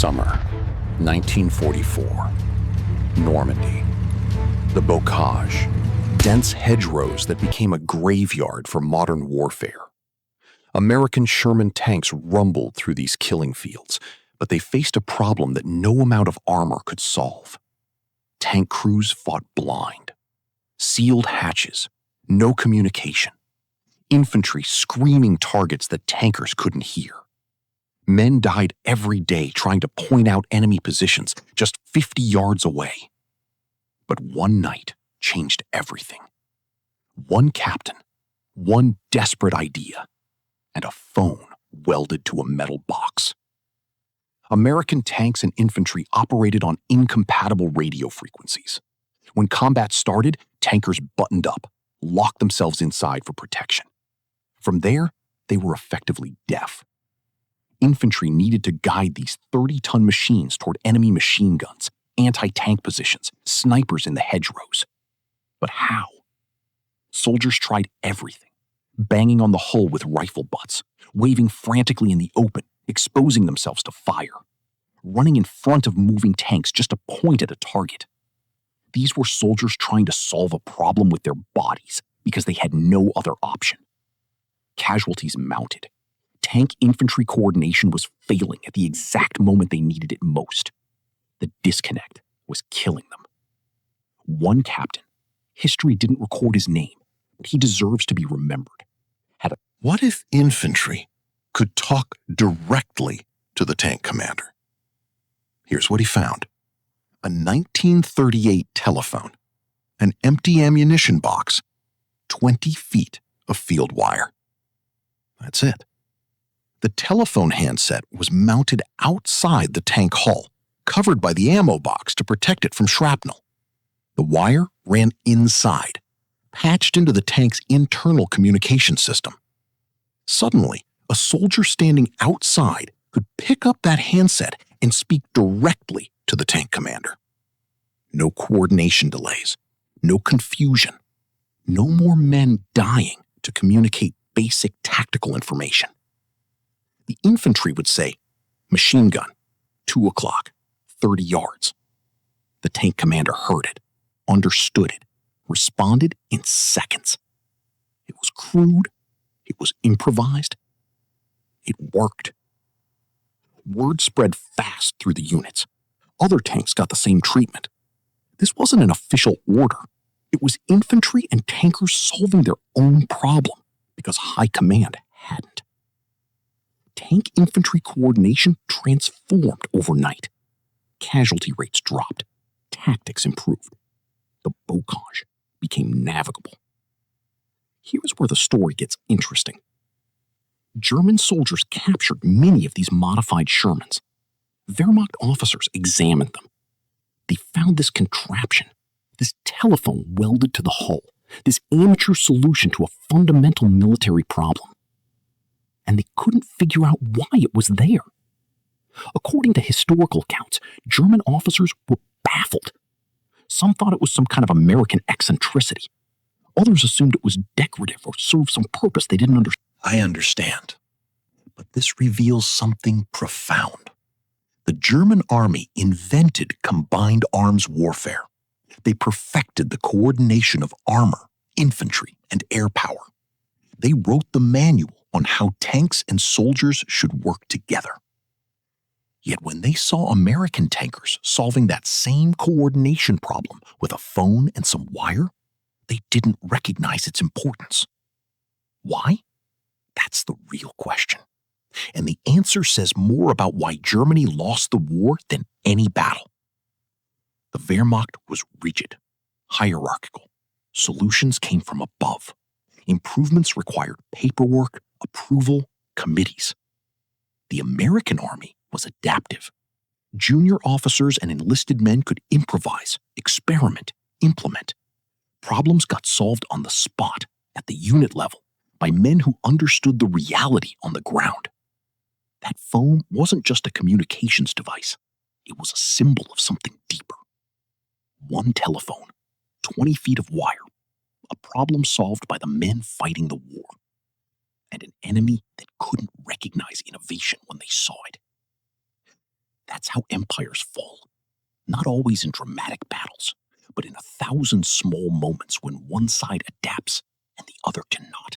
Summer, 1944. Normandy. The bocage, dense hedgerows that became a graveyard for modern warfare. American Sherman tanks rumbled through these killing fields, but they faced a problem that no amount of armor could solve. Tank crews fought blind. Sealed hatches, no communication. Infantry screaming targets that tankers couldn't hear. Men died every day trying to point out enemy positions just 50 yards away. But one night changed everything. One captain, one desperate idea, and a phone welded to a metal box. American tanks and infantry operated on incompatible radio frequencies. When combat started, tankers buttoned up, locked themselves inside for protection. From there, they were effectively deaf. Infantry needed to guide these 30-ton machines toward enemy machine guns, anti-tank positions, snipers in the hedgerows. But how? Soldiers tried everything, banging on the hull with rifle butts, waving frantically in the open, exposing themselves to fire, running in front of moving tanks just to point at a target. These were soldiers trying to solve a problem with their bodies because they had no other option. Casualties mounted. Tank infantry coordination was failing at the exact moment they needed it most. The disconnect was killing them. One captain, history didn't record his name, but he deserves to be remembered. What if infantry could talk directly to the tank commander? Here's what he found. A 1938 telephone, an empty ammunition box, 20 feet of field wire. That's it. The telephone handset was mounted outside the tank hull, covered by the ammo box to protect it from shrapnel. The wire ran inside, patched into the tank's internal communication system. Suddenly, a soldier standing outside could pick up that handset and speak directly to the tank commander. No coordination delays, no confusion, no more men dying to communicate basic tactical information. The infantry would say, machine gun, 2 o'clock, 30 yards. The tank commander heard it, understood it, responded in seconds. It was crude, it was improvised, it worked. Word spread fast through the units. Other tanks got the same treatment. This wasn't an official order. It was infantry and tankers solving their own problem because high command hadn't. Tank infantry coordination transformed overnight. Casualty rates dropped. Tactics improved. The bocage became navigable. Here's where the story gets interesting. German soldiers captured many of these modified Shermans. Wehrmacht officers examined them. They found this contraption, this telephone welded to the hull, this amateur solution to a fundamental military problem. And they couldn't figure out why it was there. According to historical accounts, German officers were baffled. Some thought it was some kind of American eccentricity. Others assumed it was decorative or served some purpose they didn't understand. I understand. But this reveals something profound. The German army invented combined arms warfare. They perfected the coordination of armor, infantry, and air power. They wrote the manual on how tanks and soldiers should work together. Yet when they saw American tankers solving that same coordination problem with a phone and some wire, they didn't recognize its importance. Why? That's the real question. And the answer says more about why Germany lost the war than any battle. The Wehrmacht was rigid, hierarchical. Solutions came from above. Improvements required paperwork, approval, committees. The American army was adaptive. Junior officers and enlisted men could improvise, experiment, implement. Problems got solved on the spot, at the unit level, by men who understood the reality on the ground. That phone wasn't just a communications device. It was a symbol of something deeper. One telephone, 20 feet of wire, a problem solved by the men fighting the war, and an enemy that couldn't recognize innovation when they saw it. That That's how empires fall. Not always in dramatic battles, but in 1,000 small moments when one side adapts and the other cannot.